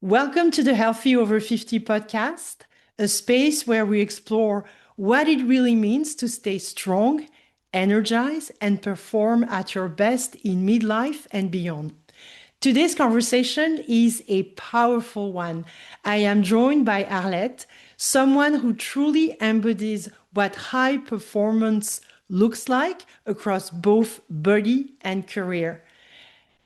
Welcome to the Healthy Over 50 podcast, a space where we explore what it really means to stay strong, energize, and perform at your best in midlife and beyond. Today's conversation is a powerful one. I am joined by Arlette, someone who truly embodies what high performance looks like across both body and career.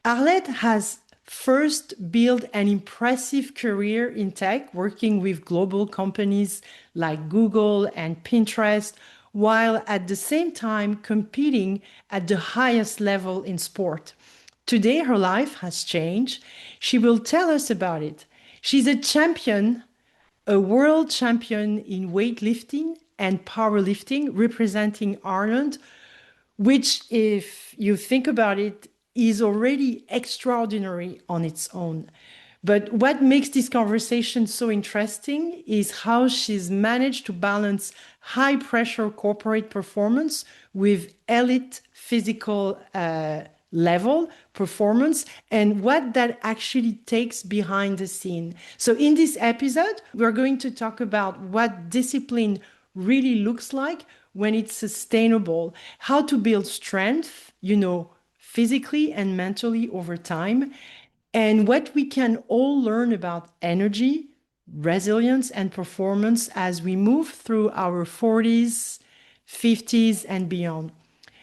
Arlette has first built an impressive career in tech, working with global companies like Google and Pinterest, while at the same time competing at the highest level in sport. Today, her life has changed. She will tell us about it. She's a champion, a world champion in weightlifting and powerlifting, representing Ireland, which, if you think about it, is already extraordinary on its own. But what makes this conversation so interesting is how she's managed to balance high pressure corporate performance with elite physical level performance and what that actually takes behind the scene. So, in this episode, we're going to talk about what discipline really looks like when it's sustainable, how to build strength, physically and mentally over time, and what we can all learn about energy, resilience, and performance as we move through our 40s, 50s, and beyond.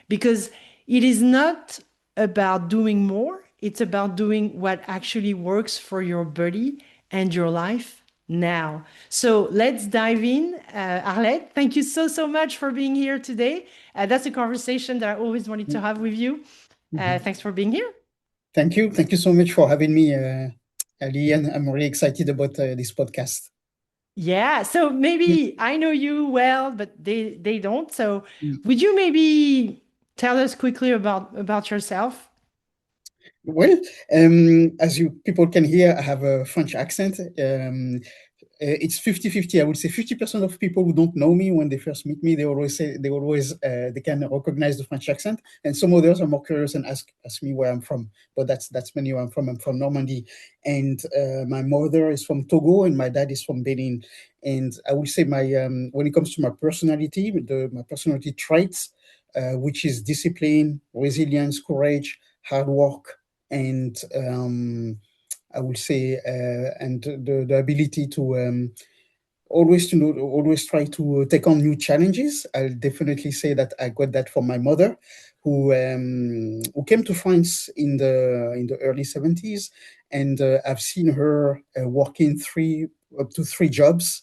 Because it is not about doing more, it's about doing what actually works for your body and your life now. So let's dive in. Arlette, thank you so much for being here today. That's a conversation that I always wanted to have with you. Mhm. Thanks for being here. Thank you. Thank you so much for having me, Ali, and I'm really excited about this podcast. Yeah, so Mm. maybe I know you well, but they don't. So Mm. would you maybe tell us quickly about yourself? Well, as you people can hear, I have a French accent. It's 50-50. I would say 50% of people who don't know me when they first meet me, they can recognize the French accent, and some others are more curious and ask me where I'm from. But that's mainly where I'm from. I'm from Normandy, and my mother is from Togo, and my dad is from Benin. And I would say my when it comes to my personality, my personality traits, which is discipline, resilience, courage, hard work, and I would say, and the ability to always try to take on new challenges. I'll definitely say that I got that from my mother, who came to France in the early 70s, and I've seen her working up to three jobs.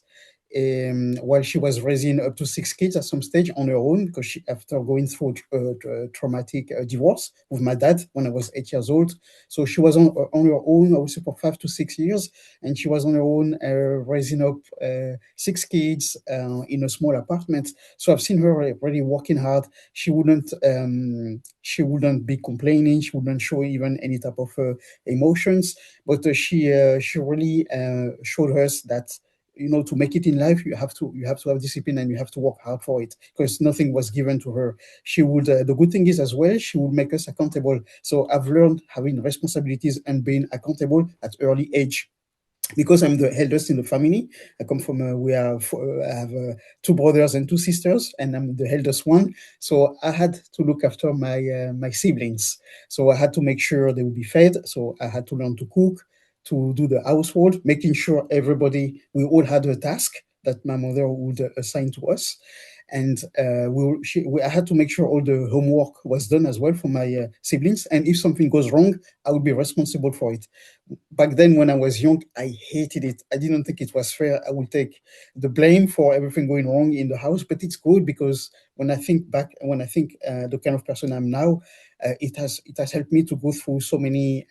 While she was raising up to six kids at some stage on her own, because after going through a traumatic divorce with my dad when I was 8 years old, so she was on her own, I would say, for 5 to 6 years, and she was on her own raising up six kids in a small apartment. So I've seen her really working hard. She wouldn't be complaining. She wouldn't show even any type of emotions, but she really showed us that, to make it in life, you have to have discipline, and you have to work hard for it, because nothing was given to her. She would The good thing is, as well, she would make us accountable. So I've learned having responsibilities and being accountable at early age, because I'm the eldest in the family. I come from I have two brothers and two sisters, and I'm the eldest one. So I had to look after my siblings. So I had to make sure they would be fed. So I had to learn to cook, to do the household, making sure we all had a task that my mother would assign to us. And I had to make sure all the homework was done as well for my siblings. And if something goes wrong, I would be responsible for it. Back then, when I was young, I hated it. I didn't think it was fair. I would take the blame for everything going wrong in the house. But it's good, because when I think the kind of person I'm now, it has helped me to go through so many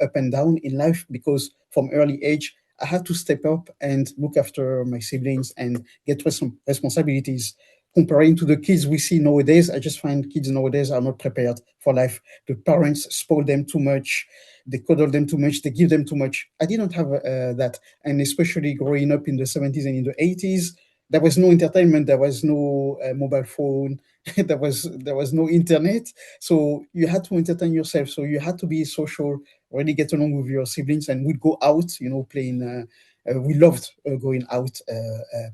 up and down in life, because from early age I had to step up and look after my siblings and get responsibilities. Comparing to the kids we see nowadays, I just find kids nowadays are not prepared for life. The parents spoil them too much, they cuddle them too much, they give them too much. I didn't have that. And especially growing up in the 70s and in the 80s, there was no entertainment, there was no mobile phone, there was no internet, so you had to entertain yourself. So you had to be social, really get along with your siblings, and we'd go out, playing. We loved going out,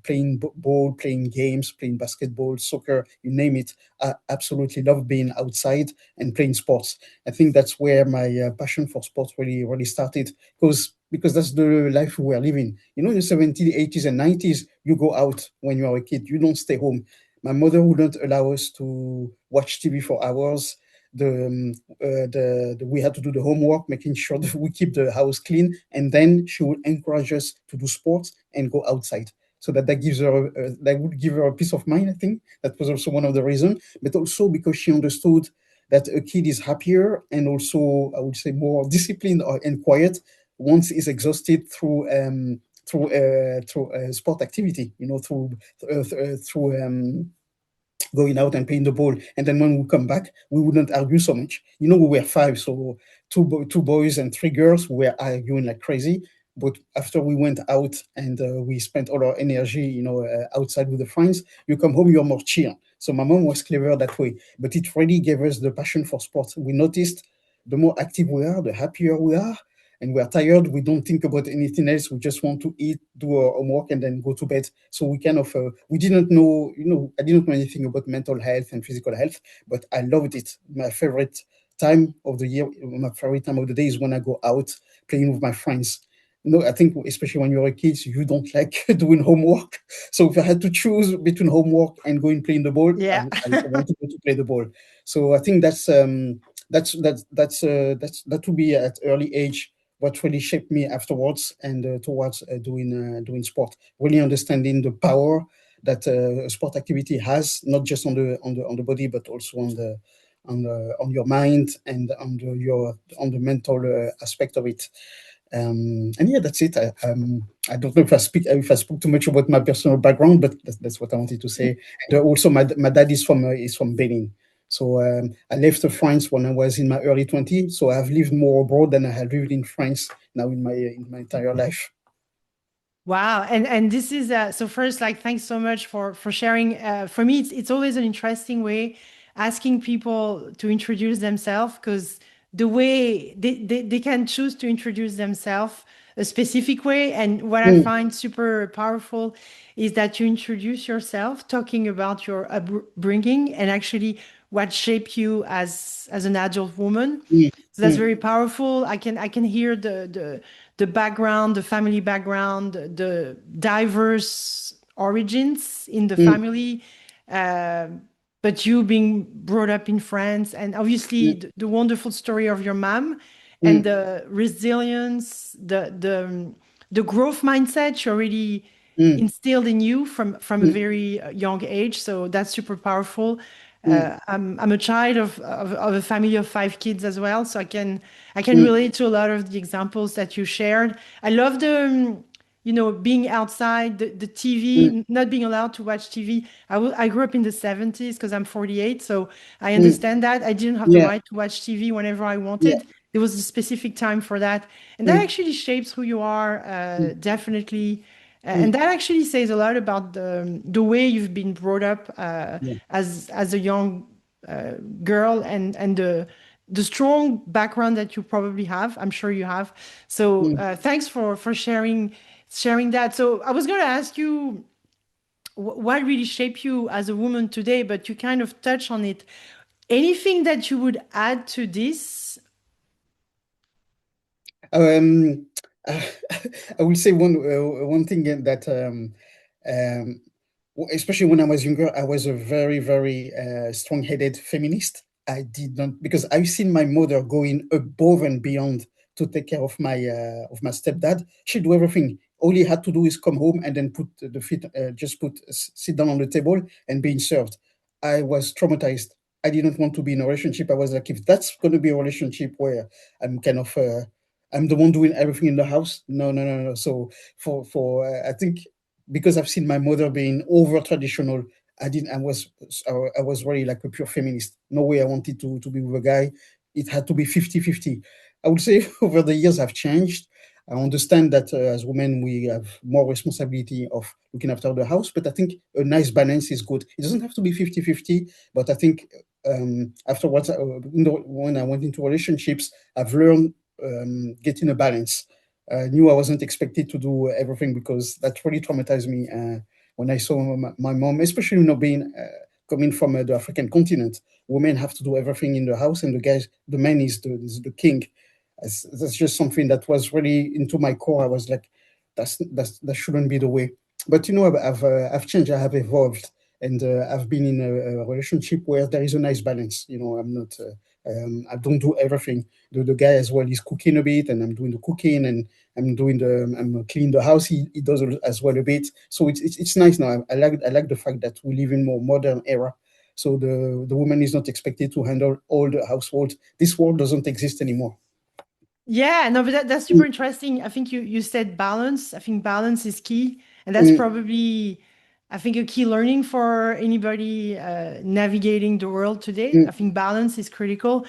playing ball, playing games, playing basketball, soccer, you name it. I absolutely loved being outside and playing sports. I think that's where my passion for sports really, really started, because that's the life we were living. In the 70s, 80s, and 90s, you go out when you are a kid. You don't stay home. My mother wouldn't allow us to watch TV for hours. We had to do the homework, making sure that we keep the house clean, and then she would encourage us to do sports and go outside. So that would give her a peace of mind. I think that was also one of the reasons, but also because she understood that a kid is happier and also, I would say, more disciplined and quiet once is exhausted through sport activity. Through going out and playing the ball. And then when we come back, we wouldn't argue so much. We were five, so two boys and three girls. We were arguing like crazy. But after we went out and we spent all our energy, outside with the friends, you come home, you're more chill. So my mom was clever that way. But it really gave us the passion for sports. We noticed the more active we are, the happier we are. And we are tired. We don't think about anything else. We just want to eat, do our homework, and then go to bed. So we kind of we didn't know, I didn't know anything about mental health and physical health, but I loved it. My favorite time of the year, my favorite time of the day is when I go out playing with my friends. I think especially when you're a kid, you don't like doing homework. So if I had to choose between homework and going playing the ball, I, Yeah. I want to go to play the ball. So I think that would be at early age what really shaped me afterwards and towards doing sport. Really understanding the power that sport activity has, not just on the body, but also on your mind and on the mental aspect of it. And yeah, that's it. I don't know if I spoke too much about my personal background, but that's what I wanted to say. And also, my dad is from Benin. So I left France when I was in my early 20s. So I've lived more abroad than I had lived in France now in my entire life. Wow. And this is so first, like, thanks so much for sharing. For me, it's always an interesting way asking people to introduce themselves, because the way they can choose to introduce themselves a specific way. And what I Mm, find super powerful is that you introduce yourself talking about your upbringing and actually what shaped you as an adult woman. mm, So that's mm, very powerful. I can hear the background, the family background, the diverse origins in the mm, family. Uh, but you being brought up in France, and obviously mm, the wonderful story of your mom and mm, the resilience, the growth mindset she already mm, instilled in you from a mm, very young age. So that's super powerful. mm, I'm a child of a family of five kids as well, so I can mm, relate to a lot of the examples that you shared. I love being outside, the mm, TV, not being allowed to watch TV. I grew up in the 70s because I'm 48, so I mm. understand that. I didn't have the Yeah, right to watch TV whenever I yeah. wanted. There was a specific time for that. And that Mm, actually shapes who you are, mm, definitely. And mm, that actually says a lot about the way you've been brought up yeah. as a young girl, and the strong background that you probably have. I'm sure you have. So Mm. thanks for sharing that. So I was going to ask you what really shaped you as a woman today, but you kind of touch on it. Anything that you would add to this? Um, I will say one thing that um, especially when I was younger, I was a very very strong-headed feminist. I did not, because I've seen my mother going above and beyond to take care of my stepdad. She'd do everything. All he had to do is come home and then put the feet, just sit down on the table and being served. I was traumatized. I didn't want to be in a relationship. I was like, if that's going to be a relationship where I'm kind of I'm the one doing everything in the house. No, no, no, no. So I think because I've seen my mother being over traditional, I didn't. I was really like a pure feminist. No way I wanted to be with a guy. It had to be 50-50. I would say over the years I've changed. I understand that as women we have more responsibility of looking after the house, but I think a nice balance is good. It doesn't have to be 50-50, but I think afterwards, when I went into relationships, I've learned getting a balance. I knew I wasn't expected to do everything because that really traumatized me when I saw my mom, especially being coming from the African continent. Women have to do everything in the house, and the man is the king. That's just something that was really into my core. I was like, that shouldn't be the way. But I've changed. I have evolved, and I've been in a relationship where there is a nice balance. I'm not. I don't do everything. The guy as well is cooking a bit, and I'm doing the cooking, and I'm cleaning the house. He does as well a bit. So it's nice now. I like the fact that we live in more modern era. So the woman is not expected to handle all the household. This world doesn't exist anymore. Yeah, no, but that's super Mm, interesting. I think you said balance. I think balance is key, and that's mm, probably, I think, a key learning for anybody navigating the world today. I mm, think balance is critical.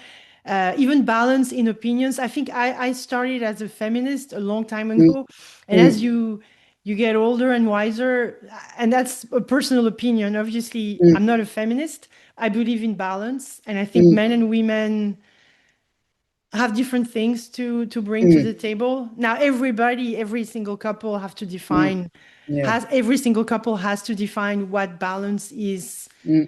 Even balance in opinions. I think I started as a feminist a long time mm, ago, and as mm, you get older and wiser, and that's a personal opinion. Obviously, mm, I'm not a feminist. I believe in balance, and I think mm, men and women have different things to bring to mm, the table. Now every single couple have to mm. define Yeah. has every single couple has to define what balance is, Mm,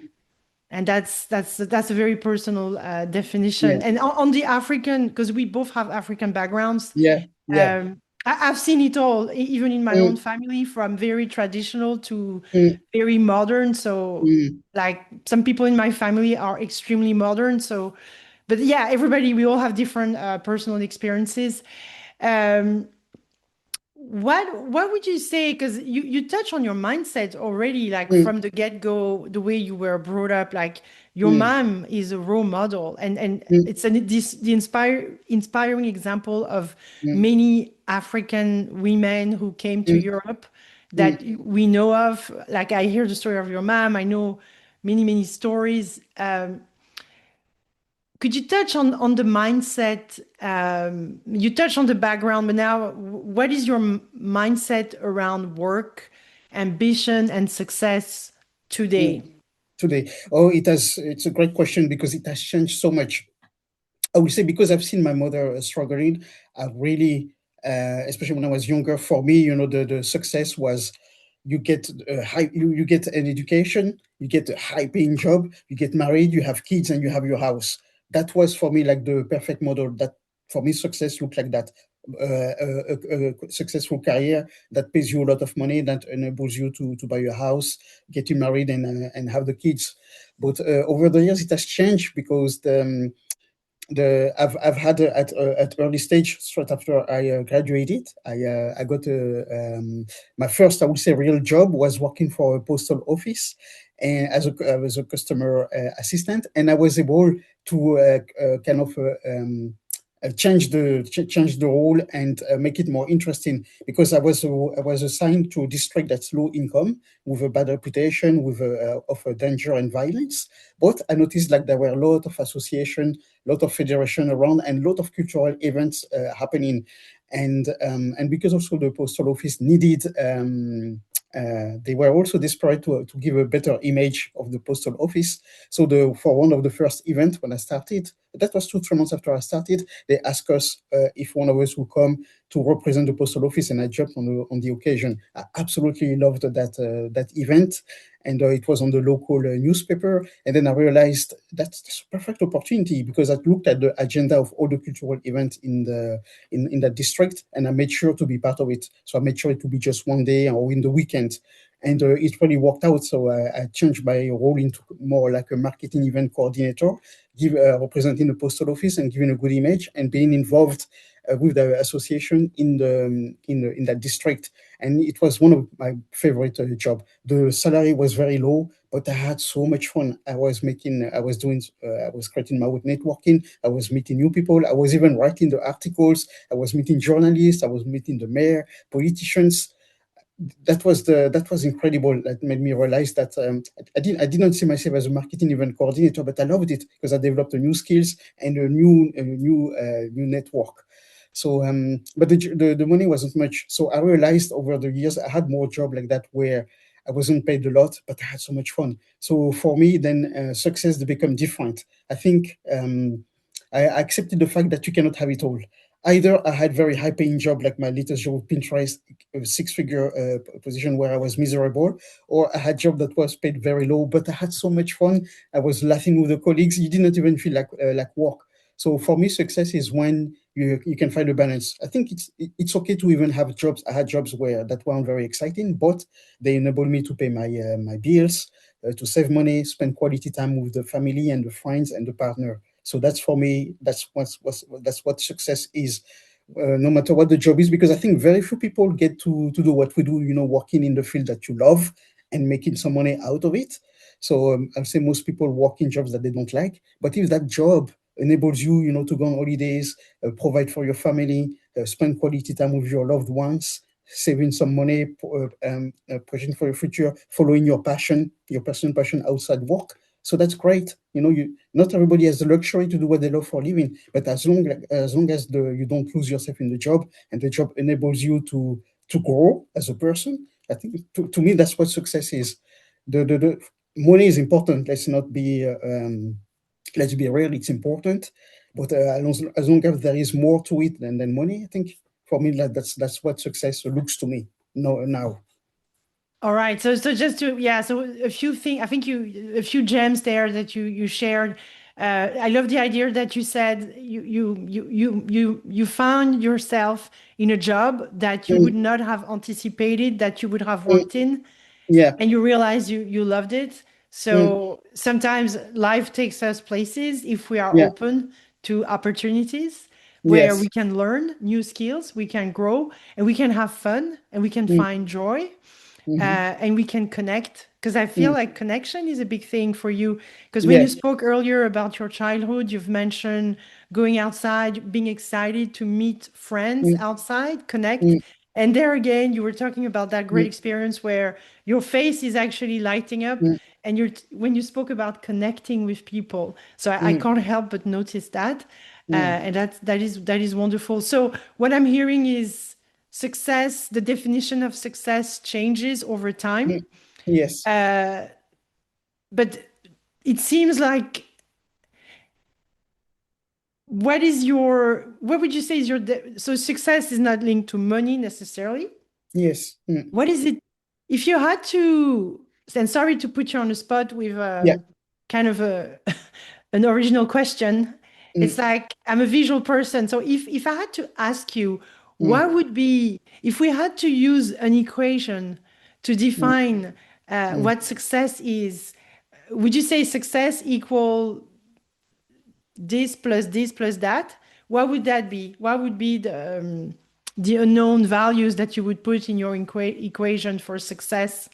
and that's a very personal yeah. definition. And on the African, because we both have African backgrounds, Yeah. Yeah. I've seen it all, even in my own Mm, family, from very traditional to mm, very modern. So mm, like some people in my family are extremely modern. So but yeah, everybody, we all have different personal experiences. Um, what would you say? Because you touch on your mindset already, like mm, from the get-go, the way you were brought up, like your mm, mom is a role model, and mm, it's the inspiring example of mm, many African women who came to mm, Europe mm, that we know of. Like I hear the story of your mom, I know many stories. Could you touch on the mindset? You touched on the background, but now what is your mindset around work, ambition, and success today? mm. Today. Oh, it's a great question because it has changed so much. I would say because I've seen my mother struggling, I really, especially when I was younger, for me, the success was you get you get an education, you get a high paying job, you get married, you have kids, and you have your house. That was for me like the perfect model. That for me, success looked like that. A successful career that pays you a lot of money, that enables you to buy your house, get you married, and have the kids. But over the years, it has changed because I've had at early stage straight after I graduated. I got my first, I would say, real job was working for a postal office and as a customer assistant, and I was able to kind of change the role and make it more interesting because I was assigned to a district that's low income with a bad reputation with of danger and violence. But I noticed like there were a lot of association, lot of federation around, and a lot of cultural events happening. And because also the postal office needed, they were also desperate to give a better image of the postal office. So for one of the first events when I started, that was 2 3 months after I started, they asked us if one of us would come to represent the postal office, and I jumped on the occasion. I absolutely loved that event, and it was on the local newspaper. And then I realized that's a perfect opportunity because I looked at the agenda of all the cultural events in that district, and I made sure to be part of it. So I made sure it would be just one day or in the weekend, and it really worked out. So I changed my role into more like a marketing event coordinator, representing the postal office and giving a good image and being involved with the association in that district. And it was one of my favorite job. The salary was very low, but I had so much fun. I was creating my own networking. I was meeting new people. I was even writing the articles. I was meeting journalists. I was meeting the mayor, politicians. That was incredible. That made me realize that I didn't see myself as a marketing event coordinator, but I loved it because I developed a new skills and a new network. So, but the money wasn't much. So I realized over the years I had more job like that where I wasn't paid a lot, but I had so much fun. So for me, then success they become different. I think I accepted the fact that you cannot have it all. Either I had very high paying job like my latest job, Pinterest, a six-figure position where I was miserable, or I had job that was paid very low, but I had so much fun. I was laughing with the colleagues. You did not even feel like work. So for me, success is when you can find a balance. I think it's okay to even have jobs. I had jobs where that weren't very exciting, but they enabled me to pay my bills, to save money, spend quality time with the family and the friends and the partner. So that's for me. That's what success is. No matter what the job is, because I think very few people get to do what we do. Working in the field that you love and making some money out of it. So I'll say most people work in jobs that they don't like. But if that job enables you, to go on holidays, provide for your family, spend quality time with your loved ones, saving some money, pushing for your future, following your passion, your personal passion outside work. So that's great. You not everybody has the luxury to do what they love for a living, but as long as you don't lose yourself in the job and the job enables you to grow as a person, I think to me that's what success is. The money is important. Let's be real, it's important, but as long as there is more to it than money, I think for me that's what success looks to me. No, now. All right. So just to, yeah, so a few things, I think a few gems there that you shared. I love the idea that you said you found yourself in a job that you would Mm, not have anticipated that you would have mm, worked in, yeah. and you realize you loved it. Mm, So sometimes life takes us places if we are yeah. open to opportunities where we Yes. can learn new skills, we can grow, and we can have fun, and we can Mm, find joy, mm-hmm, and we can connect. Because I feel mm, like connection is a big thing for you. Because when you yes. spoke earlier about your childhood, you've mentioned going outside, being excited to meet friends Mm, outside, connect. mm, And there again, you were talking about that great mm, experience where your face is actually lighting up. mm, And when you spoke about connecting with people, so I mm, can't help but notice that, mm, and that is wonderful. So what I'm hearing is success. The definition of success changes over time, mm. Yes. but it seems like what would you say is so success is not linked to money necessarily. Yes. Mm, What is it if you had to, and sorry to put you on the spot with yeah. kind of a an original question. It's Mm, like I'm a visual person, so if I had to ask you, mm, what would be if we had to use an equation to mm, define mm. what success is, would you say success equal this plus that? What would that be? What would be the unknown values that you would put in your equation for success?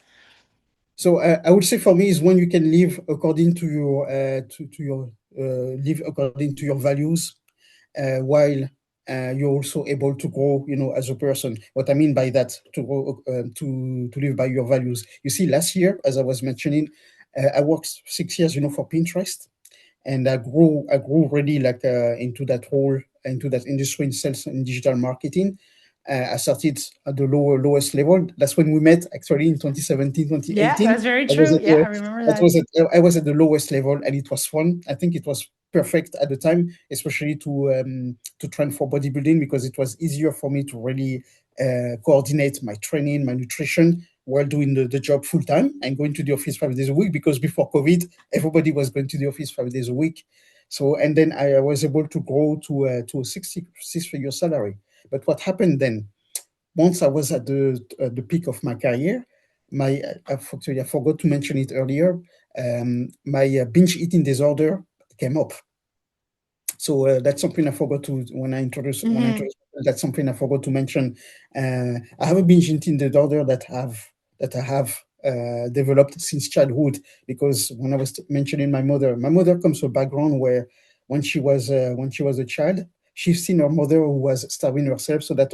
So I would say for me is when you can live according to your live according to your values, while you're also able to grow, as a person. What I mean by that, to grow, to live by your values. You see, last year, as I was mentioning, I worked 6 years, for Pinterest, and I grew really like into that role, into that industry in sales and digital marketing. I started at the lowest level. That's when we met, actually, in 2017, Yeah, 2018. that's very I was true. at Yeah, the I remember that that. was at I was at the lowest level, and it was fun. I think it was perfect at the time, especially to train for bodybuilding, because it was easier for me to really coordinate my training, my nutrition, while doing the job full time and going to the office 5 days a week. Because before COVID, everybody was going to the office 5 days a week. So, and then I was able to grow to a six-figure salary. But what happened then? Once I was at the peak of my career, I forgot to mention it earlier. My binge eating disorder came up. So that's something I forgot to when I introduced. That's something I forgot to mention. I have a binge eating disorder that I have developed since childhood, because when I was mentioning my mother comes from a background where when she was a child, she's seen her mother who was starving herself so that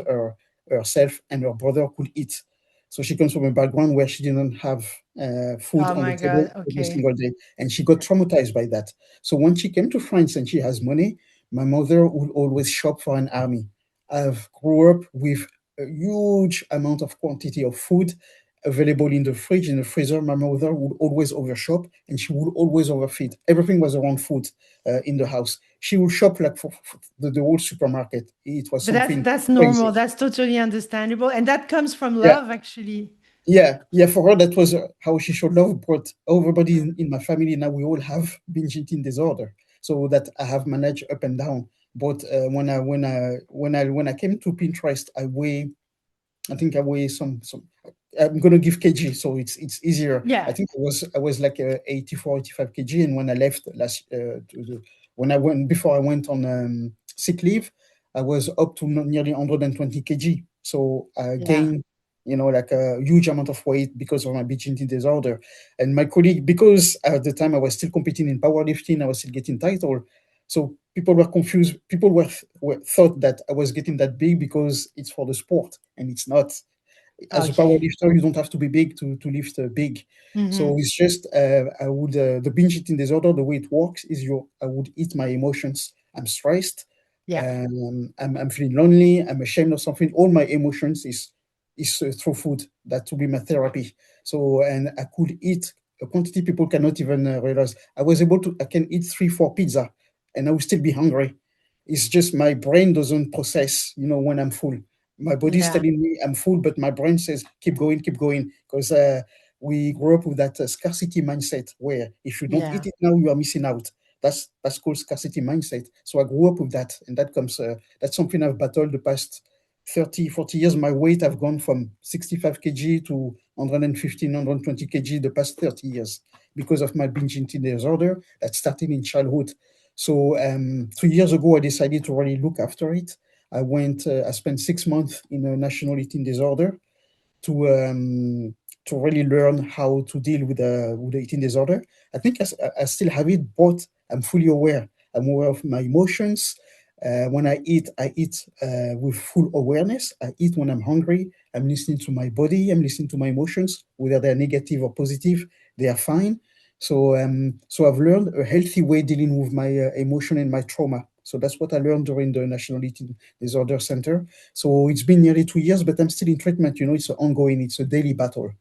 herself and her brother could eat. So she comes from a background where she didn't have food Oh on the my table God. every Okay. single day, and she got traumatized by that. So when she came to France and she has money, my mother would always shop for an army. I've grew up with a huge amount of quantity of food available in the fridge, in the freezer. My mother would always overshop and she would always overfeed. Everything was around food in the house. She would shop like for the whole supermarket. It was But that's something that's normal. crazy. That's totally understandable. And that comes from Yeah, love, actually. yeah. For her, that was how she showed love. But everybody Mm. in my family now, we all have binge eating disorder. So that I have managed up and down. But when I came to Pinterest, I think I weigh some. I'm gonna give kg, so it's easier. I Yeah. think I was like 84, 85 kg, and when I left when I went before I went on sick leave, I was up to nearly 120 kg. So I Yeah. gained, like a huge amount of weight because of my binge eating disorder. And my colleague, because at the time I was still competing in powerlifting, I was still getting title. So people were confused. People were thought that I was getting that big because it's for the sport, and it's not. As a power Okay. lifter, you don't have to be big to lift big. So Hmm. it's just I would the binge eating disorder. The way it works is I would eat my emotions. I'm stressed. Yeah. I'm feeling lonely. I'm ashamed of something. All my emotions is through food. That would be my therapy. So and I could eat a quantity people cannot even realize. I can eat 3, 4 pizza, and I will still be hungry. It's just my brain doesn't process, when I'm full. My body's Yeah. telling me I'm full, but my brain says keep going, because we grew up with that scarcity mindset where if you don't Yeah. eat it now, you are missing out. That's called scarcity mindset. So I grew up with that, and that's something I've battled the past 30, 40 years. My weight have gone from 65 kg to 115, 120 kg the past 30 years because of my binge eating disorder that started in childhood. So 2 years ago, I decided to really look after it. I spent 6 months in a national eating disorder to um, to really learn how to deal with the eating disorder. I think I still have it, but I'm fully aware. I'm aware of my emotions. When I eat with full awareness. I eat when I'm hungry. I'm listening to my body. I'm listening to my emotions, whether they're negative or positive. They are fine. So I've learned a healthy way dealing with my emotion and my trauma. So that's what I learned during the National Eating Disorder Center. So it's been nearly 2 years, but I'm still in treatment. It's ongoing. It's a daily battle.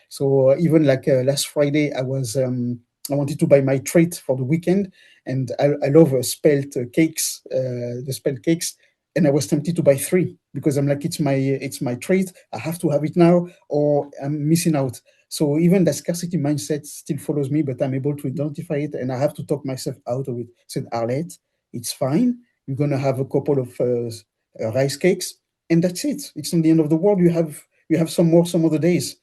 So even like last Friday, I wanted to buy my treat for the weekend, and I love spelt cakes, the spelt cakes, and I was tempted to buy three because I'm like, it's my treat. I have to have it now, or I'm missing out. So even the scarcity mindset still follows me, but I'm able to identify it, and I have to talk myself out of it. Said Arlette, it's fine. You're gonna have a couple of rice cakes, and that's it. It's not the end of the world. You have some more some other days.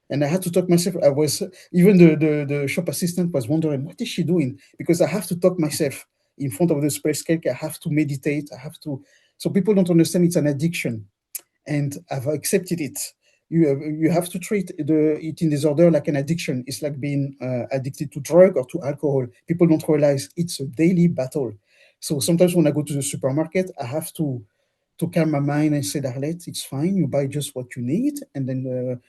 And I had to talk myself. I was even the shop assistant was wondering what is she doing, because I have to talk myself in front of the space cake. I have to meditate. I have to. So people don't understand it's an addiction, and I've accepted it. You have to treat the eating disorder like an addiction. It's like being addicted to drug or to alcohol. People don't realize it's a daily battle. So sometimes when I go to the supermarket, I have to calm my mind and say, Arlette, it's fine. You buy just what you need, and then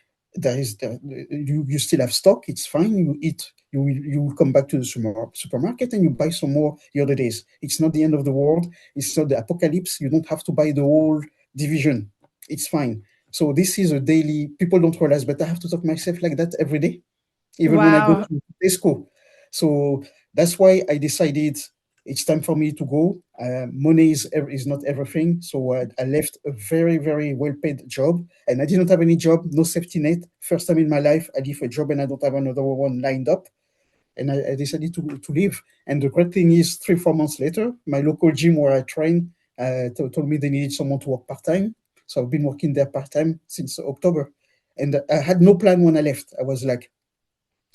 you still have stock. It's fine. You eat. You will come back to the supermarket and you buy some more the other days. It's not the end of the world. It's not the apocalypse. You don't have to buy the whole division. It's fine. So this is a daily. People don't realize, but I have to talk myself like that every day, even when I go Wow. to Tesco. So that's why I decided it's time for me to go. Money is not everything. So I left a very, very well paid job, and I didn't have any job, no safety net. First time in my life, I leave a job and I don't have another one lined up. And I decided to leave. And the great thing is, 3, 4 months later, my local gym where I train told me they needed someone to work part time. So I've been working there part time since October. And I had no plan when I left. I was like,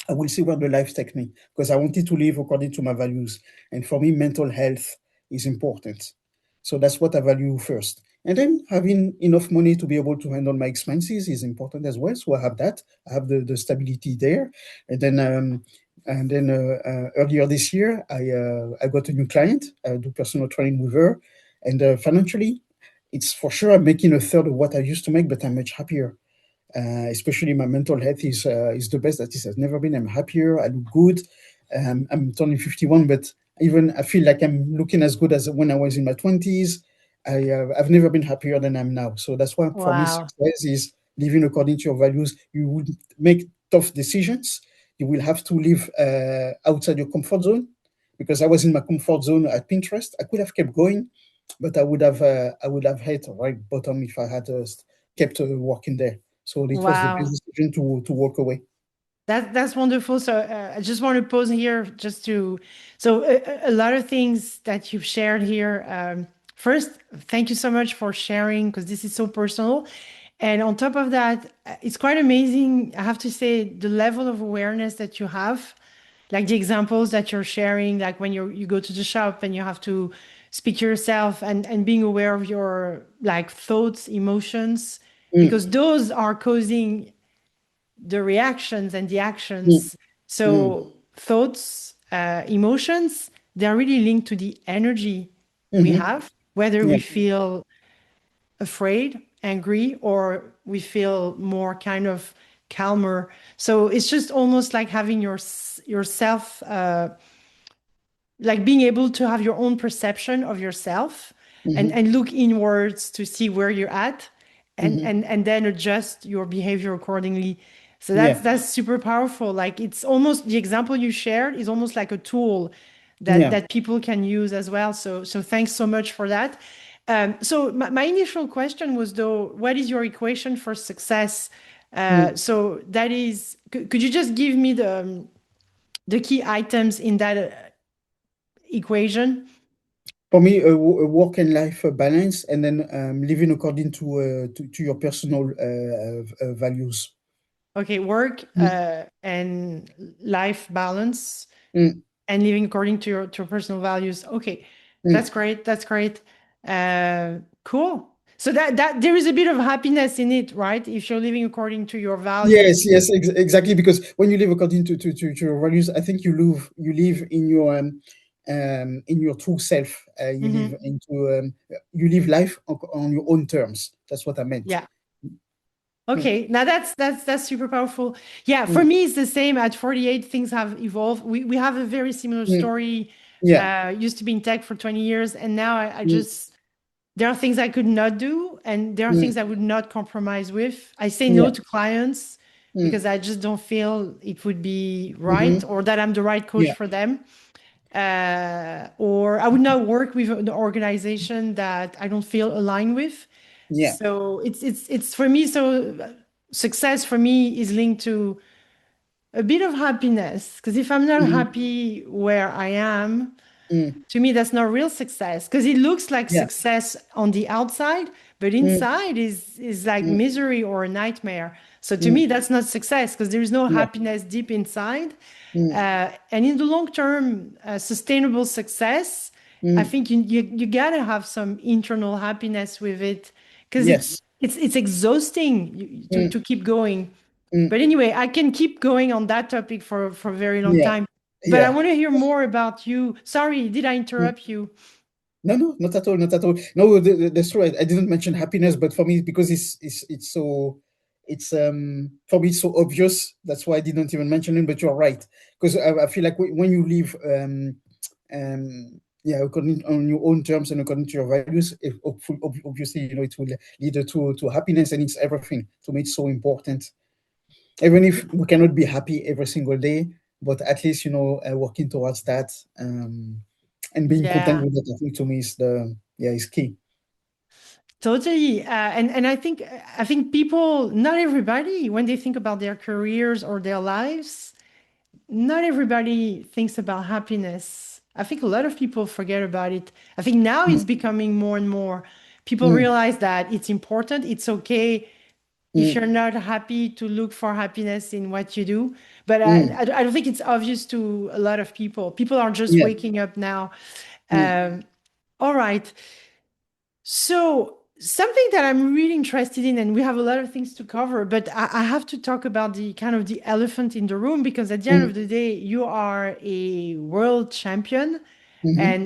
I will see where the life takes me, because I wanted to live according to my values. And for me, mental health is important. So that's what I value first. And then having enough money to be able to handle my expenses is important as well. So I have that. I have the stability there. And then earlier this year, I got a new client. I do personal training with her. And financially, it's for sure I'm making a third of what I used to make, but I'm much happier. Especially my mental health is the best that it has never been. I'm happier. I look good. I'm turning 51, but even I feel like I'm looking as good as when I was in my 20s. I've never been happier than I'm now. So that's why for me Wow. success is living according to your values. You will make tough decisions. You will have to live outside your comfort zone, because I was in my comfort zone at Pinterest. I could have kept going, but I would have hit right bottom if I had kept working there. So it was the best Wow. decision to walk away. That's wonderful. So I just want to pause here just to so a lot of things that you've shared here. First, thank you so much for sharing because this is so personal. And on top of that, it's quite amazing. I have to say the level of awareness that you have, like the examples that you're sharing, like when you go to the shop and you have to speak to yourself and being aware of your like thoughts, emotions, because Mm, those are causing the reactions and the mm, actions. mm, So thoughts, emotions, they're really linked to the energy we hmm. have, whether Yeah. we feel afraid, angry, or we feel more kind of calmer. So it's just almost like having yourself like being able to have your own perception of yourself Hmm. and look inwards to see where you're at Hmm. and then adjust your behavior accordingly. So Yeah. that's super powerful. Like it's almost the example you shared is almost like a tool Yeah. that people can use as well. So thanks so much for that. So my initial question was though, what is your equation for success? Mm. So that is, could you just give me the key items in that equation? For me, a work and life balance, and then living according to your personal values. Okay, work Mm, and life balance mm, and living according to your personal values. Okay, that's mm. great. That's great. Cool. So that there is a bit of happiness in it, right? If you're living according to your Yes, values. yes, exactly. Because when you live according to your values, I think you live in your true self. You live Mhm. into you live life on your own terms. That's what I meant. Yeah. Mm, Okay. Now that's super powerful. Yeah, for mm, me it's the same. At 48, things have evolved. We have a very similar mm. story. Yeah. Used to be in tech for 20 years, and now I Mm, just there are things I could not do, and there are mm. things I would not compromise with. I say no Yeah. to clients Mm, because I just don't feel it would be right mm-hmm. or that I'm the right coach Yeah. for them. Or I would not work with an organization that I don't feel aligned with. Yeah. So it's for me. So success for me is linked to a bit of happiness because if I'm not Hmm. happy where I am, Mm, to me that's not real success because it looks like yeah. success on the outside but Mm, inside is like mm, misery or a nightmare. So to me mm, that's not success because there is no yeah. happiness deep inside. Mm, And in the long term sustainable success, I mm, think you gotta have some internal happiness with it because yes. it's exhausting to Mm, keep going. mm, But anyway, I can keep going on that topic for a very long yeah. time. But I Yeah. want to hear more about you. Sorry, did I Mm. interrupt you? No, no, not at all, not at all. No, that's true. I didn't mention happiness, but for me, because it's so it's for me it's so obvious. That's why I didn't even mention it. But you're right, because I feel like when you live yeah, according on your own terms and according to your values, obviously it will lead to happiness, and it's everything. To me, it's so important. Even if we cannot be happy every single day, but at least working towards that, and being content Yeah, with it, I think to me is the yeah is key. totally. And I think people, not everybody, when they think about their careers or their lives, not everybody thinks about happiness. I think a lot of people forget about it. I think now Mm, it's becoming more and more. People mm, realize that it's important. It's okay if you're mm, not happy to look for happiness in what you do. But mm, I don't think it's obvious to a lot of people. People are just yeah. waking up now. Mm, Um, all right. So, something that I'm really interested in, and we have a lot of things to cover, but I have to talk about the kind of the elephant in the room because at the end of mm, the day, you are a world champion. mhm, And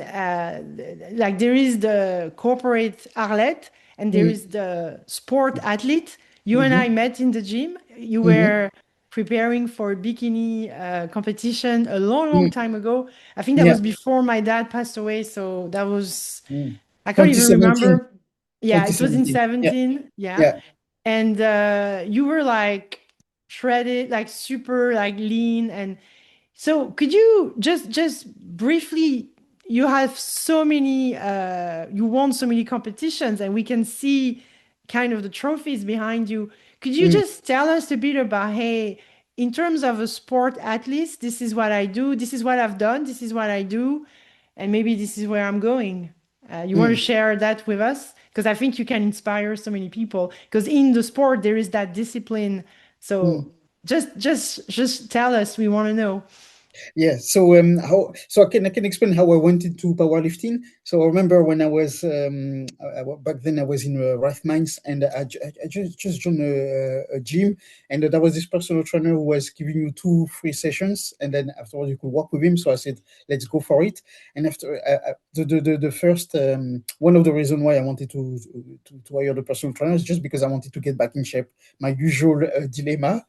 like there is the corporate Arlette and there mm, is the sport athlete. You and I mhm, met in the gym. You mhm, were preparing for a bikini competition a long, long mm, time ago. I think that yeah. was before my dad passed away. So that was Mm. I can't even 2017. remember. Yeah, it was in 2017. Yeah, 17. Yeah. yeah. And you were like shredded, like super like lean. And so could you just briefly, you have so many you won so many competitions and we can see kind of the trophies behind you. Could you Mm, just tell us a bit about, hey, in terms of a sport athlete, this is what I do, this is what I've done, this is what I do, and maybe this is where I'm going. You want to mm, share that with us? Because I think you can inspire so many people. Because in the sport there is that discipline. So mm. just tell us. We want to know. Yeah, so I can explain how I went into powerlifting. So I remember when I was back then I was in Right Minds, and I just joined a gym, and there was this personal trainer who was giving you two free sessions, and then afterwards you could walk with him. So I said, let's go for it. And after the first one of the reasons why I wanted to hire the personal trainer is just because I wanted to get back in shape. My usual dilemma.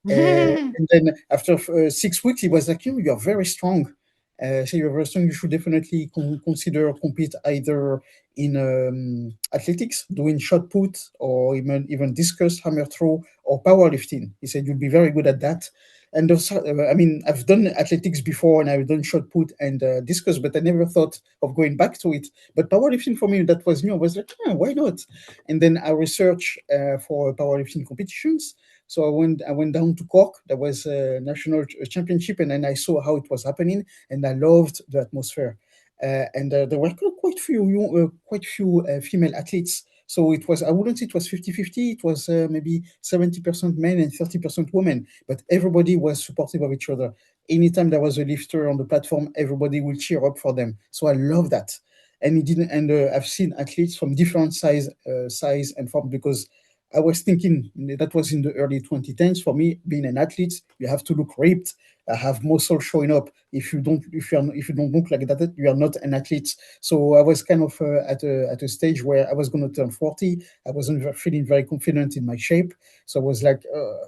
And then after 6 weeks, he was like, you're very strong. So you're very strong. You should definitely consider compete either in athletics, doing shot put, or even discus, hammer throw, or powerlifting. He said you'll be very good at that. And I mean, I've done athletics before, and I've done shot put and discus, but I never thought of going back to it. But powerlifting for me, that was new. I was like, yeah, why not? And then I researched for powerlifting competitions. So I went down to Cork. There was a national championship, and then I saw how it was happening, and I loved the atmosphere. And there were quite few female athletes. So it was, I wouldn't say it was 50-50. It was maybe 70% men and 30% women, but everybody was supportive of each other. Anytime there was a lifter on the platform, everybody will cheer up for them. So I love that. And it didn't. And I've seen athletes from different size and form, because I was thinking that was in the early 2010s. For me, being an athlete, you have to look ripped, have muscle showing up. If you don't look like that, you are not an athlete. So I was kind of at a stage where I was going to turn 40. I wasn't feeling very confident in my shape. So I was like,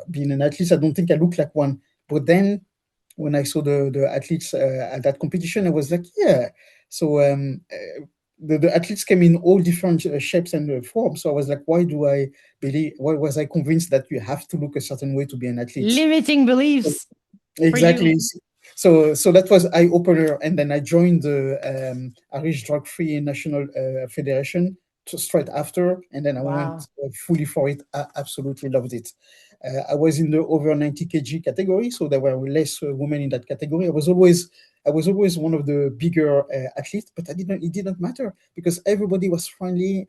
being an athlete, I don't think I look like one. But then when I saw the athletes at that competition, I was like, yeah. So the athletes came in all different shapes and forms. So I was like, why was I convinced that you have to look a certain way to be an athlete? Limiting beliefs for you. Exactly. So that was eye opener, and then I joined the Irish Drug Free National Federation straight after, and then I went Wow. fully for it. I absolutely loved it. I was in the over 90 kg category, so there were less women in that category. I was always one of the bigger athletes, but It didn't matter because everybody was friendly,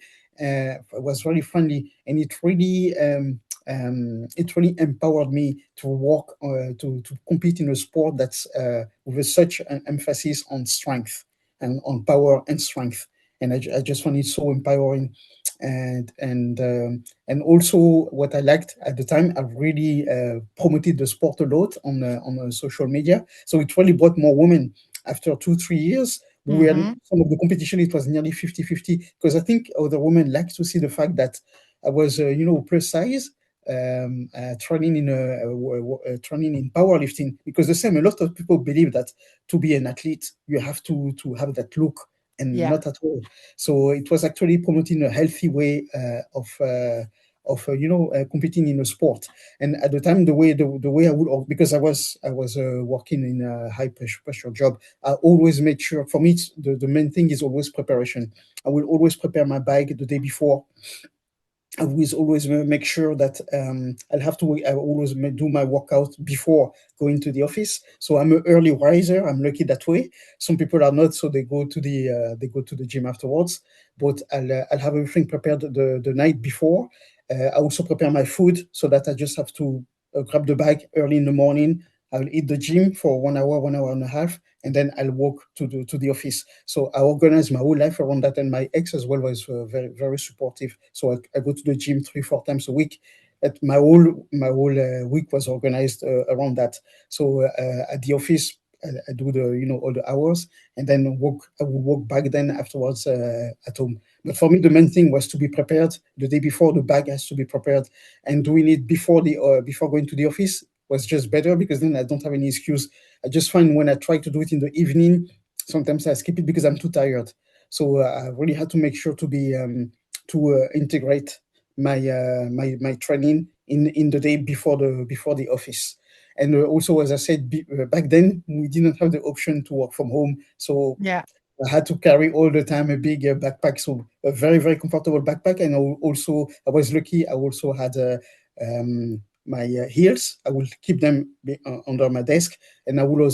was really friendly, and it really empowered me to work to compete in a sport that's with such an emphasis on strength and on power and strength. And I just found it so empowering. And also what I liked at the time, I really promoted the sport a lot on social media, so it really brought more women. After 2 3 years, we were Mm-hmm. some of the competition, it was nearly 50-50, because I think other women like to see the fact that I was plus size, training in powerlifting, because the same, a lot of people believe that to be an athlete you have to have that look, and Yeah. not at all. So it was actually promoting a healthy way of competing in a sport. And at the time, the way I would, because I was working in a high pressure job, I always make sure, for me the main thing is always preparation. I will always prepare my bike the day before. I will always make sure that I always do my workout before going to the office. So I'm an early riser. I'm lucky that way. Some people are not, so they go to the gym afterwards. But I'll have everything prepared the night before. I also prepare my food so that I just have to grab the bag early in the morning. I'll eat the gym for 1 hour, 1 hour and a half, and then I'll walk to the office. So I organize my whole life around that, and my ex as well was very very supportive. So I go to the gym 3 4 times a week. My whole week was organized around that. So at the office, I do all the hours, and then walk. I would walk back then afterwards at home. But for me, the main thing was to be prepared the day before. The bag has to be prepared, and doing it before going to the office was just better, because then I don't have any excuse. I just find when I try to do it in the evening, sometimes I skip it because I'm too tired. So I really had to make sure to be to integrate my training in the day before the office. And also, as I said, back then we didn't have the option to work from home, so Yeah. I had to carry all the time a big backpack, so a very, very comfortable backpack. And also, I was lucky. I also had my heels. I will keep them under my desk, and I will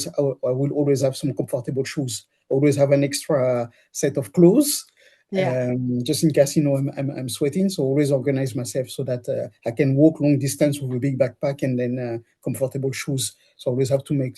always have some comfortable shoes. Always have an extra set of clothes, Yeah. just in case I'm sweating. So always organize myself so that I can walk long distance with a big backpack and then comfortable shoes. So always have to make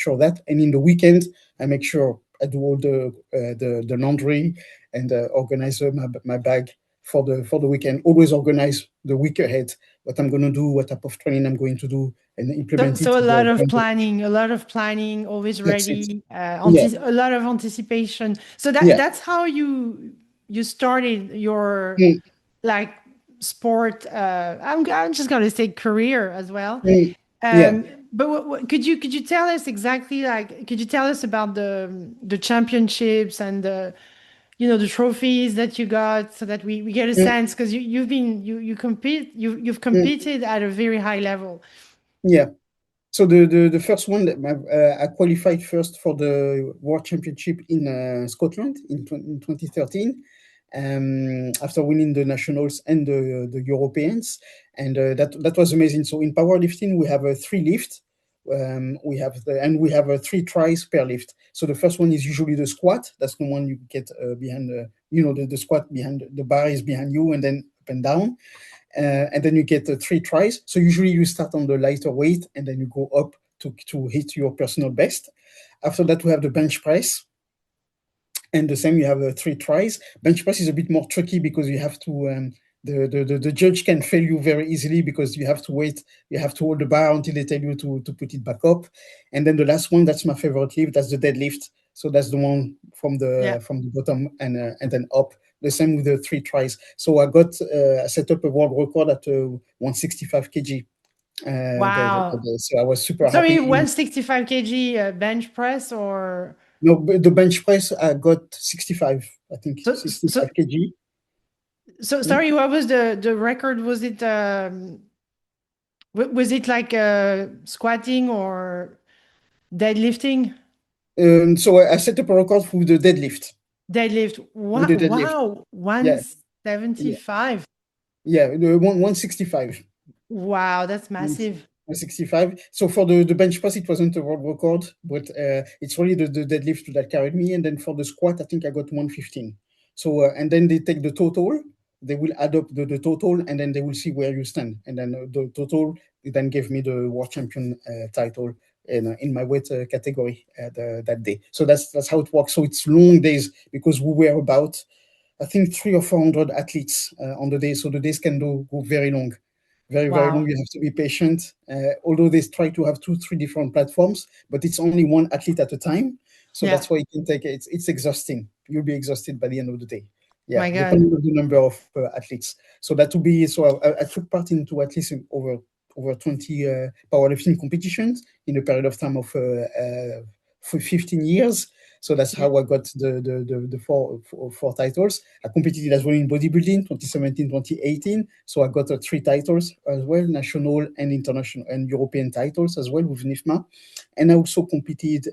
sure that. And in the weekend, I make sure I do all the laundry and organize my bag for the weekend. Always organize the week ahead what I'm going to do, what type of training I'm going to do, and So, implement it. so a lot of planning, always That's it. ready, Yeah, a lot of anticipation. So yeah, that's how you started your mm, like sport. I'm just gonna say career as well. mm, yeah. Um, but could you tell us exactly like could you tell us about the championships and the trophies that you got so that we get a mm, sense because you've mm, competed at a very high level. yeah. So the first one that I qualified first for the World Championship in Scotland in 2013, after winning the nationals and the Europeans, and that was amazing. So in powerlifting we have a three lift, we have a three tries per lift. So the first one is usually the squat. That's the one you get behind the squat behind the bar is behind you and then up and down, and then you get three tries. So usually you start on the lighter weight and then you go up to hit your personal best. After that, we have the bench press. And the same, you have three tries. Bench press is a bit more tricky because you have to, the judge can fail you very easily because you have to wait, you have to hold the bar until they tell you to put it back up. And then the last one, that's my favorite lift, that's the deadlift. So that's the one Yeah. from the bottom and then up. The same with the three tries. So I set up a world record at 165 kg. Wow. So I was super Sorry, happy. 165 kg bench press or No, but the bench press I got 65, I think so 65 kg. sorry, what was the record? Was it was it like squatting or deadlifting? So I set up a record for the deadlift. Deadlift. With Wow, the deadlift, wow, yeah, yeah, 175. yeah. The 165. Wow, that's Yes, massive. 165. So for the bench press, it wasn't a world record, but it's really the deadlift that carried me. And then for the squat, I think I got 115. So and then they take the total, they will add up the total, and then they will see where you stand. And then the total then gave me the world champion title in my weight category that day. So that's how it works. So it's long days because we were about, I think, 300 or 400 athletes on the day. So the days can go very long, very, very long. Wow. You have to be patient. Although they try to have two, three different platforms, but it's only one athlete at a time. So Yeah. that's why it can take, it's exhausting. You'll be exhausted by the end of the day. Yeah, My God. depending on the number of athletes. So that will be, so I took part into at least over 20 powerlifting competitions in a period of time of for 15 years. So that's Yeah. how I got the four titles. I competed as well in bodybuilding 2017, 2018. So I got three titles as well, national and international and European titles as well with NIFMA. And I also competed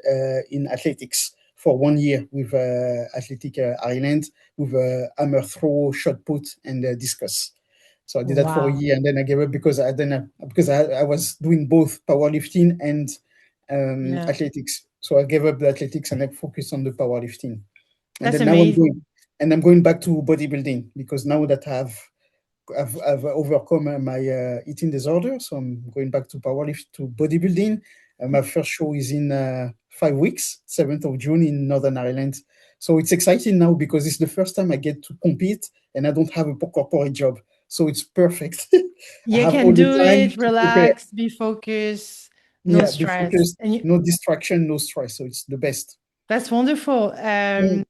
in athletics for 1 year with Athletic Ireland with hammer throw, shot put, and discus. So I did that for a Wow. year, and then I gave up because I was doing both powerlifting and Yeah. athletics. So I gave up the athletics and I focused on the powerlifting. And That's then now amazing. I'm going back to bodybuilding because now that I've overcome my eating disorder, so I'm going back to powerlift to bodybuilding. My first show is in 5 weeks, 7th of June in Northern Ireland. So it's exciting now because it's the first time I get to compete and I don't have a corporate job. So it's perfect. I You have can all the do time it, to prepare. relax, be focused, no Yeah, be stress. focused, And no distraction, no stress. So it's the best. that's wonderful. Mm,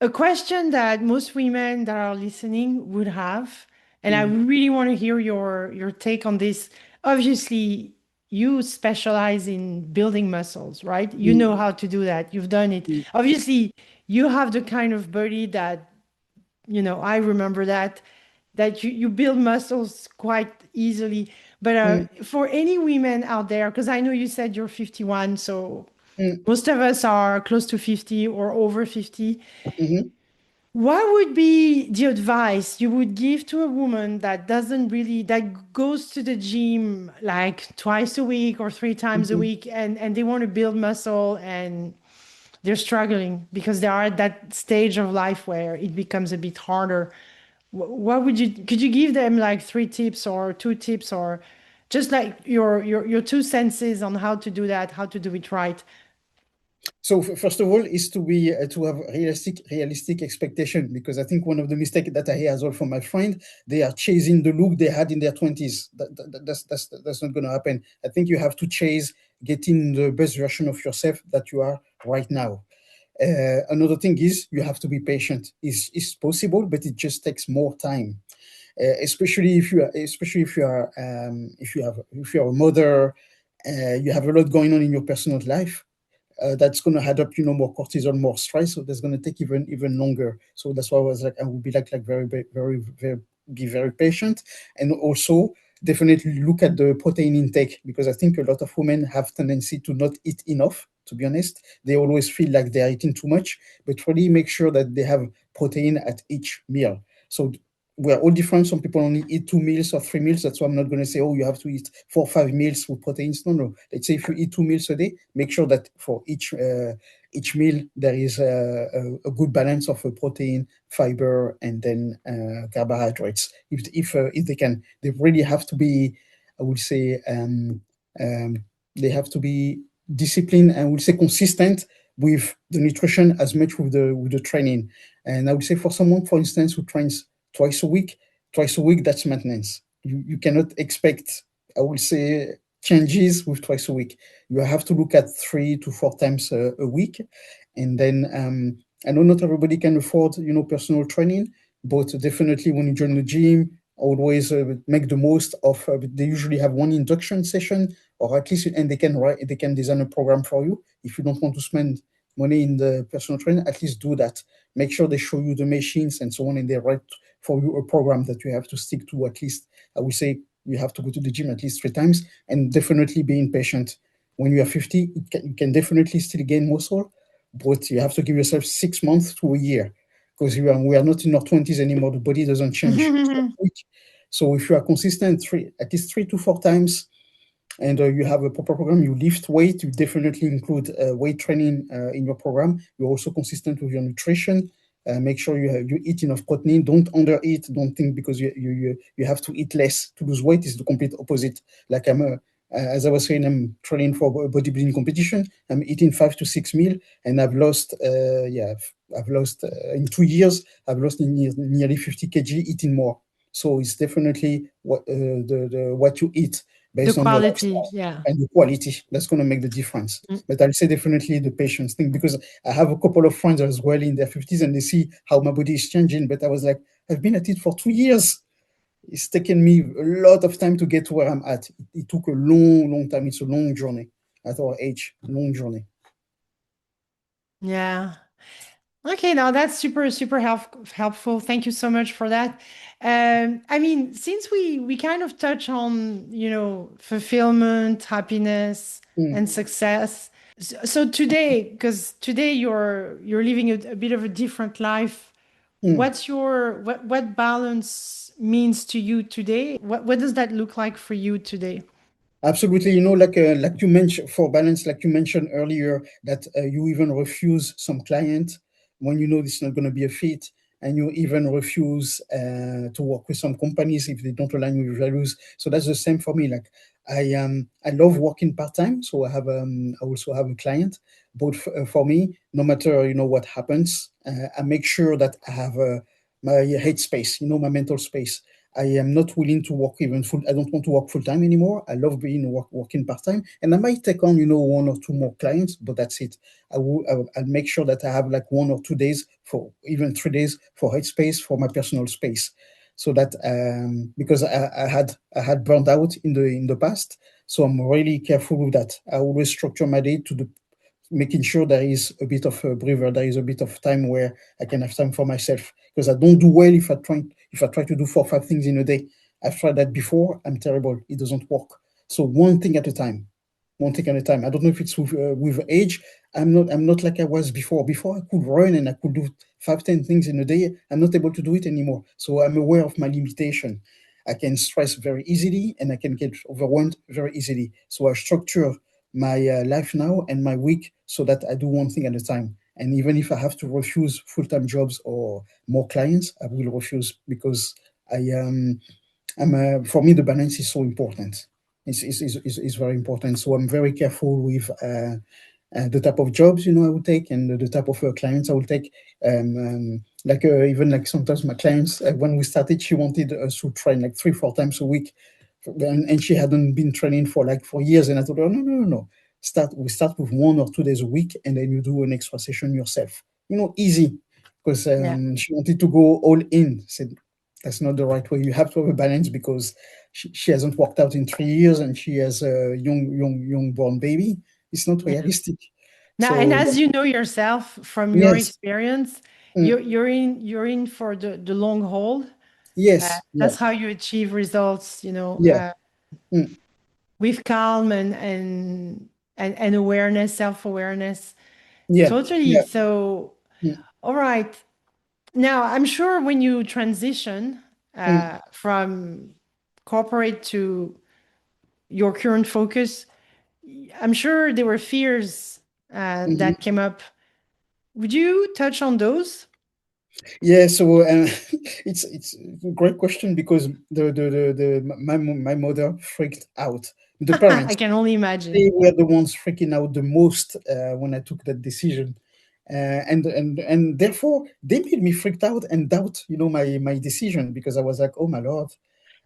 A question that most women that are listening would have, and I mm, really want to hear your take on this. Obviously, you specialize in building muscles, right? You mm, know how to do that. You've done it. mm, Obviously, you have the kind of body that I remember that you build muscles quite easily. But Mm, for any women out there, because I know you said you're 51, so mm, most of us are close to 50 or over 50. mhm, What would be the advice you would give to a woman that goes to the gym like twice a week or three times a mhm. week, and they want to build muscle and they're struggling because they are at that stage of life where it becomes a bit harder? Could you give them like three tips or two tips, or just like your two senses on how to do that, how to do it right? So first of all, is to have realistic expectation, because I think one of the mistakes that I hear as well from my friend, they are chasing the look they had in their 20s. That's not going to happen. I think you have to chase getting the best version of yourself that you are right now. Another thing is you have to be patient. It's possible, but it just takes more time. Especially if you are if you're a mother, you have a lot going on in your personal life. That's going to add up, more cortisol, more stress. So that's going to take even longer. So that's why I was like, I would be like very be very patient, and also definitely look at the protein intake, because I think a lot of women have tendency to not eat enough. To be honest, they always feel like they are eating too much, but really make sure that they have protein at each meal. So we're all different. Some people only eat 2 meals or 3 meals. That's why I'm not going to say, oh, you have to eat 4 or 5 meals with proteins. No, no. Let's say if you eat 2 meals a day, make sure that for each meal there is a good balance of protein, fiber, and then carbohydrates. If they can, they really have to be, I would say, um, they have to be disciplined and I would say consistent with the nutrition as much with the training. And I would say for someone, for instance, who trains twice a week, that's maintenance. You cannot expect, I would say, changes with twice a week. You have to look at 3 to 4 times a week. And then I know not everybody can afford, personal training, but definitely when you join the gym, always make the most of. They usually have one induction session, or at least, and they can design a program for you. If you don't want to spend money in the personal training, at least do that. Make sure they show you the machines and so on, and they write for you a program that you have to stick to at least. I would say you have to go to the gym at least 3 times, and definitely being patient. When you are 50, you can definitely still gain muscle, but you have to give yourself 6 months to a year, because we are not in our 20s anymore. The body doesn't change so quick. So if you are consistent at least 3 to 4 times, and you have a proper program, you lift weight, you definitely include weight training in your program. You're also consistent with your nutrition. Make sure you eat enough protein. Don't undereat. Don't think because you have to eat less to lose weight. Is the complete opposite. Like as I was saying, I'm training for a bodybuilding competition. I'm eating 5 to 6 meal, and I've lost. I've lost in 2 years. I've lost nearly 50 kg eating more. So it's definitely what you eat The based on your quality, lifestyle yeah. and the quality that's going to make the difference. Mm. But I'll say definitely the patience thing, because I have a couple of friends as well in their 50s and they see how my body is changing. But I was like, I've been at it for 2 years. It's taken me a lot of time to get to where I'm at. It took a long time. It's a long journey at our age, long journey. Yeah. Okay, now that's super helpful. Thank you so much for that. I mean, since we kind of touch on, fulfillment, happiness, Mm, and success. So today, because today you're living a bit of a different life. mm. What balance means to you today? What does that look like for you today? Absolutely, like you mentioned for balance, like you mentioned earlier, that you even refuse some client when you know this is not going to be a fit, and you even refuse to work with some companies if they don't align with your values. So that's the same for me. Like I love working part time, so I also have a client. But for me, no matter what happens, I make sure that I have my head space, my mental space. I am not willing to work even full. I don't want to work full time anymore. I love working part time, and I might take on 1 or 2 more clients, but that's it. I'll make sure that I have like 1 or 2 days for even 3 days for headspace for my personal space, so that because I had burned out in the past, so I'm really careful with that. I always structure my day making sure there is a bit of a breather, there is a bit of time where I can have time for myself. Because I don't do well if I try to do 4 or 5 things in a day. I've tried that before. I'm terrible. It doesn't work. So one thing at a time, one thing at a time. I don't know if it's with age. I'm not like I was before. Before I could run and I could do 5, 10 things in a day. I'm not able to do it anymore. So I'm aware of my limitation. I can stress very easily and I can get overwhelmed very easily. So I structure my life now and my week so that I do one thing at a time. And even if I have to refuse full-time jobs or more clients, I will refuse because for me, the balance is so important. It's very important. So I'm very careful with the type of jobs I would take and the type of clients I will take. Even like sometimes my clients, when we started, she wanted us to train like 3, 4 times a week, and she hadn't been training for like 4 years. And I told her, no, no, no, no. We start with 1 or 2 days a week, and then you do an extra session yourself. Easy, because Yeah. she wanted to go all in. Said that's not the right way. You have to have a balance because she hasn't worked out in 3 years and she has a young born baby. It's not Yeah. realistic. Now, and So as you know yourself from your yes, experience, mm, you're in for the long haul. yes, yeah, That's how you achieve results, yeah, mm, with calm and awareness, self-awareness. yeah, Totally. yeah, So, mm, all right. Now, I'm sure when you transition mm, from corporate to your current focus, I'm sure there were fears mhm. that came up. Would you touch on those? Yeah. So it's a great question because my mother freaked out. The I parents, can only imagine. they were the ones freaking out the most when I took that decision. And therefore they made me freaked out and doubt, my decision because I was like, oh my Lord.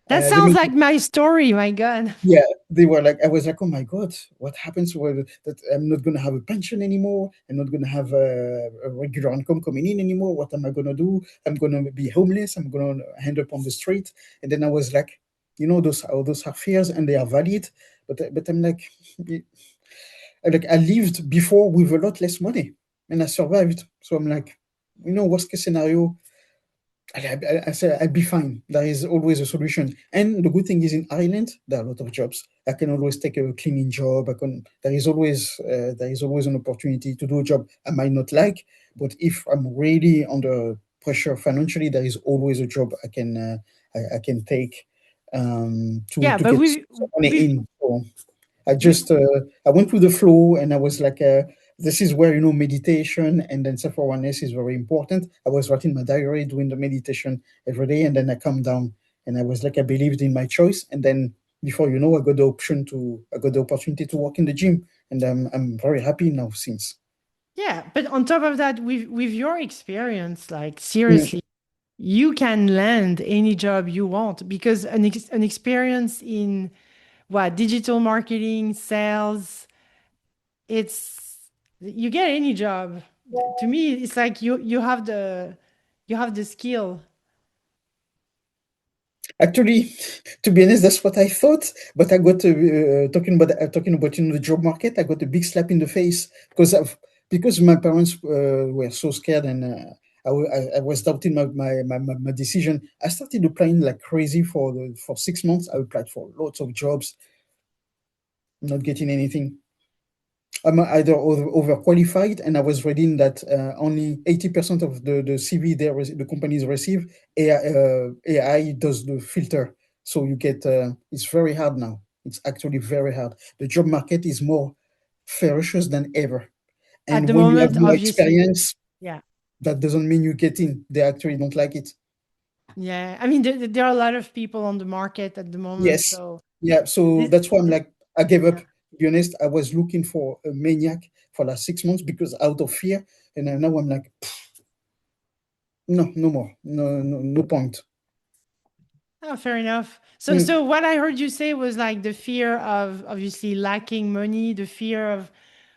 That They sounds made like my story. My God. Yeah, they were like, I was like, oh my God, what happens when that I'm not going to have a pension anymore? I'm not going to have a regular income coming in anymore. What am I going to do? I'm going to be homeless. I'm going to end up on the street. And then I was like, those are fears and they are valid. But I'm like I lived before with a lot less money and I survived. So I'm like, worst case scenario, I say I'll be fine. There is always a solution. And the good thing is in Ireland, there are a lot of jobs. I can always take a cleaning job. There is always an opportunity to do a job I might not like, but if I'm really under pressure financially, there is always a job I can take to Yeah, to but get we some money we in. So I we just I went with the flow, and I was like, this is where meditation and then self awareness is very important. I was writing my diary, doing the meditation every day, and then I calmed down, and I was like, I believed in my choice, and then before I got the opportunity to work in the gym, and I'm very happy now since. yeah, but on top of that, with your experience, like Mm, seriously, you can land any job you want because an experience in what digital marketing, sales, it's you get any job. To me, it's like you have the skill. Actually, to be honest, that's what I thought. But I got talking about the job market. I got a big slap in the face because my parents were so scared and I was doubting my decision. I started applying like crazy for 6 months. I applied for lots of jobs, not getting anything. I'm either overqualified, and I was reading that only 80% of the CV the companies receive, AI does the filter. So you get, it's very hard now. It's actually very hard. The job market is more ferocious than ever. At And the when you have moment, no obviously. experience, Yeah. that doesn't mean you get in. They actually don't like it. Yeah. I mean, there are a lot of people on the market at the moment. Yes. So, Yeah. So this, that's why I'm this like, I gave up. yeah. To be honest, I was looking for a maniac for last 6 months because out of fear. And now I'm like, no, no more. No, no, no point. Oh, fair enough. So, Mm, so what I heard you say was like the fear of obviously lacking money, the fear of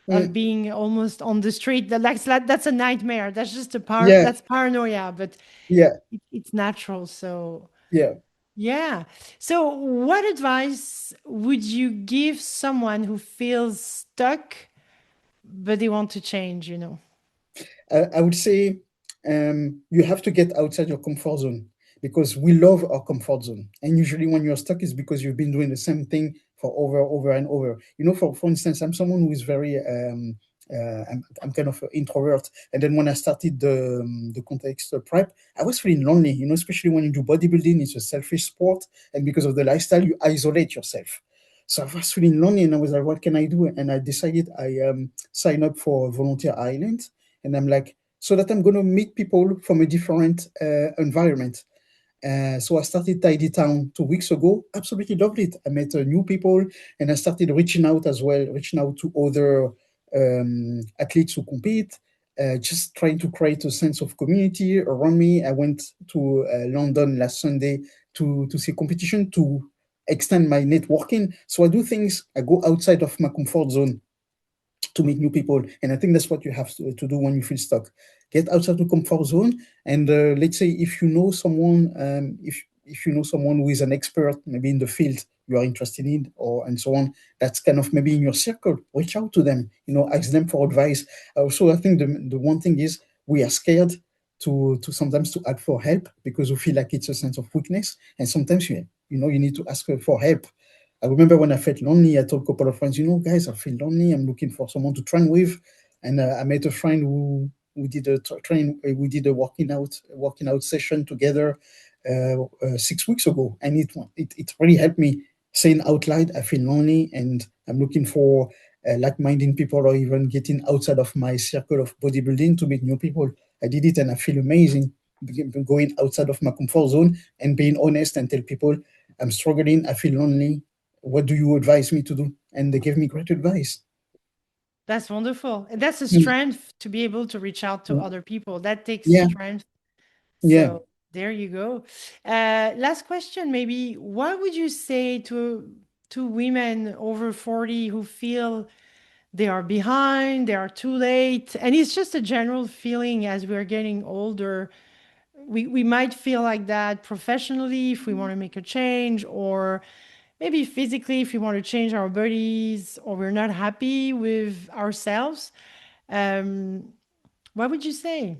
mm, being almost on the street. That's a nightmare. That's just yeah, that's paranoia, but yeah, it's natural. So, yeah. yeah. So, what advice would you give someone who feels stuck but they want to change, you know. I would say you have to get outside your comfort zone because we love our comfort zone. And usually, when you're stuck, it's because you've been doing the same thing for over and over. You know, for instance, I'm someone who is very I'm kind of an introvert. And then when I started the context prep, I was feeling lonely. You know, especially when you do bodybuilding, it's a selfish sport, and because of the lifestyle, you isolate yourself. So I was feeling lonely, and I was like, "What can I do?" And I decided I sign up for Volunteer Island, and I'm like, so that I'm going to meet people from a different environment. So I started Tidy Town 2 weeks ago. Absolutely loved it. I met new people, and I started reaching out as well, reaching out to other athletes who compete, just trying to create a sense of community around me. I went to London last Sunday to see competition to extend my networking. So I do things. I go outside of my comfort zone to meet new people. And I think that's what you have to do when you feel stuck. Get outside the comfort zone. And let's say if you know someone, if you know someone who is an expert, maybe in the field you are interested in, or and so on, that's kind of maybe in your circle. Reach out to them. You know, ask them for advice. Also, I think the one thing is we are scared to sometimes to ask for help because we feel like it's a sense of weakness, and sometimes you know you need to ask for help. I remember when I felt lonely, I told a couple of friends, you know, guys, I feel lonely. I'm looking for someone to train with. And I met a friend who did a we did a working out session together 6 weeks ago, and it really helped me saying out loud, I feel lonely, and I'm looking for like-minded people, or even getting outside of my circle of bodybuilding to meet new people. I did it, and I feel amazing going outside of my comfort zone and being honest and tell people I'm struggling, I feel lonely, what do you advise me to do? And they gave me great advice. That's wonderful. And that's a Mm, strength to be able to reach out to mm, other people. That takes yeah, strength. yeah. So there you go. Last question, maybe. What would you say to women over 40 who feel they are behind, they are too late? And it's just a general feeling as we're getting older. We might feel like that professionally if we want to make a change, or maybe physically if we want to change our bodies, or we're not happy with ourselves. Um, what would you say?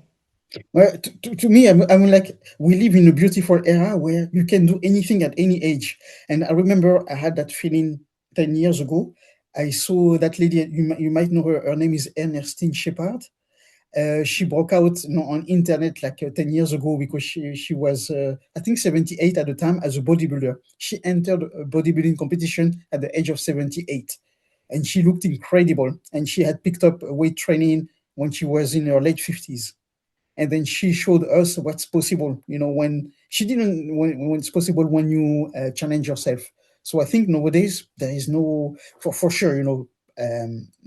Well, to me, I'm like, we live in a beautiful era where you can do anything at any age. And I remember I had that feeling 10 years ago. I saw that lady, you might know her, her name is Ernestine Shepard. She broke out, you know, on internet like 10 years ago because she was, I think, 78 at the time as a bodybuilder. She entered a bodybuilding competition at the age of 78, and she looked incredible. And she had picked up weight training when she was in her late 50s, and then she showed us what's possible, you know, when she didn't when it's possible when you challenge yourself. So I think nowadays there is no, for sure, you know,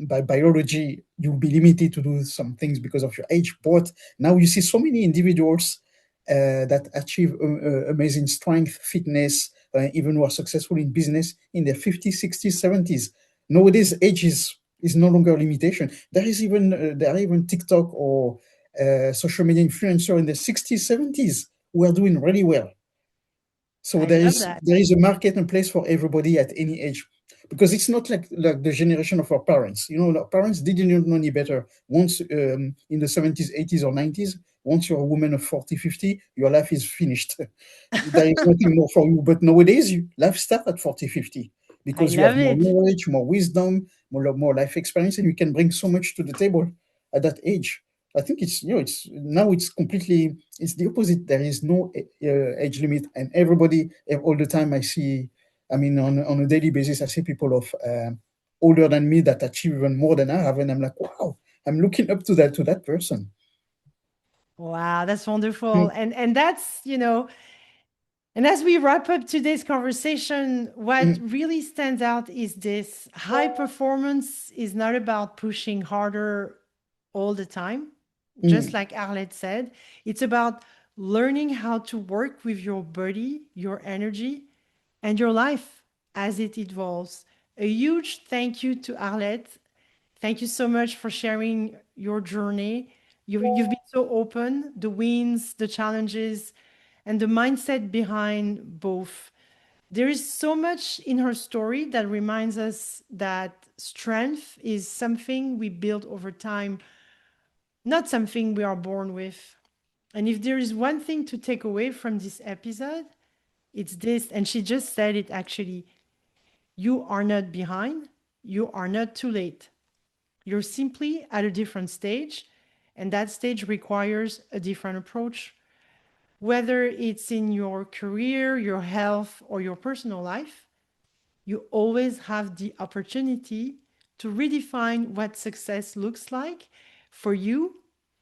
by biology you'll be limited to do some things because of your age, but now you see so many individuals that achieve amazing strength, fitness, even who are successful in business in their 50s, 60s, 70s. Nowadays age is no longer a limitation. There are even TikTok or social media influencer in the 60s, 70s who are doing really well. So I love that. there is a market and place for everybody at any age, because it's not like the generation of our parents. You know, our parents didn't know any better. Once in the 70s, 80s, or 90s, once you're a woman of 40, 50, your life is finished. There is nothing more for you. But nowadays, life starts at 40, 50 I because you have love more it. knowledge, more wisdom, more life experience, and you can bring so much to the table at that age. I think it's, you know, it's now it's completely, it's the opposite. There is no age limit, and everybody, all the time I see, I mean, on a daily basis, I see people of older than me that achieve even more than I have, and I'm like, wow, I'm looking up to that person. Wow, that's wonderful. Mm, And that's, you know, and as we wrap up today's conversation, what mm, really stands out is this: high performance is not about pushing harder all the time. Just mm. like Arlette said, it's about learning how to work with your body, your energy, and your life as it evolves. A huge thank you to Arlette. Thank you so much for sharing your journey. You've been so open, the wins, the challenges, and the mindset behind both There is so much in her story that reminds us that strength is something we build over time, not something we are born with. And if there is one thing to take away from this episode, it's this. And she just said it actually. You are not behind. You are not too late. You're simply at a different stage. And that stage requires a different approach. Whether it's in your career, your health, or your personal life, you always have the opportunity to redefine what success looks like for you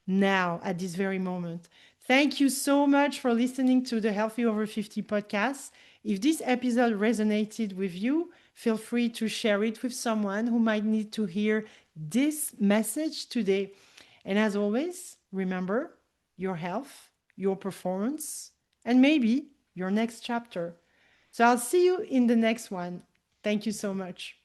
now at this very moment. Thank you so much for listening to the Healthy Over 50 podcast. If this episode resonated with you, feel free to share it with someone who might need to hear this message today. And as always, remember your health, your performance, and maybe your next chapter. So I'll see you in the next one. Thank you so much.